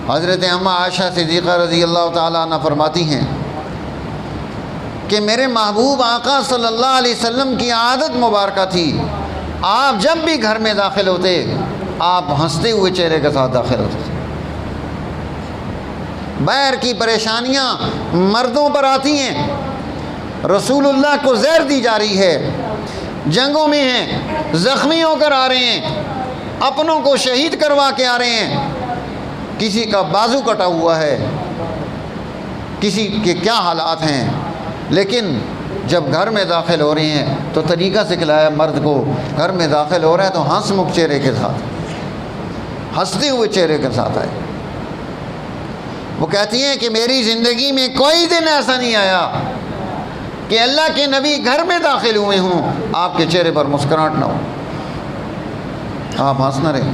حضرت اماں عائشہ صدیقہ رضی اللہ تعالیٰ عنہ فرماتی ہیں کہ میرے محبوب آقا صلی اللہ علیہ وسلم کی عادت مبارکہ تھی، آپ جب بھی گھر میں داخل ہوتے آپ ہنستے ہوئے چہرے کے ساتھ داخل ہوتے تھے۔ باہر کی پریشانیاں مردوں پر آتی ہیں، رسول اللہ کو زہر دی جا رہی ہے، جنگوں میں ہیں، زخمی ہو کر آ رہے ہیں، اپنوں کو شہید کروا کے آ رہے ہیں، کسی کا بازو کٹا ہوا ہے، کسی کے کیا حالات ہیں، لیکن جب گھر میں داخل ہو رہے ہیں تو طریقہ سکھلایا مرد کو، گھر میں داخل ہو رہا ہے تو ہنس مکھ چہرے کے ساتھ، ہنستے ہوئے چہرے کے ساتھ آئے۔ وہ کہتی ہیں کہ میری زندگی میں کوئی دن ایسا نہیں آیا کہ اللہ کے نبی گھر میں داخل ہوئے ہوں آپ کے چہرے پر مسکراہٹ نہ ہو، آپ ہنس نہ رہے۔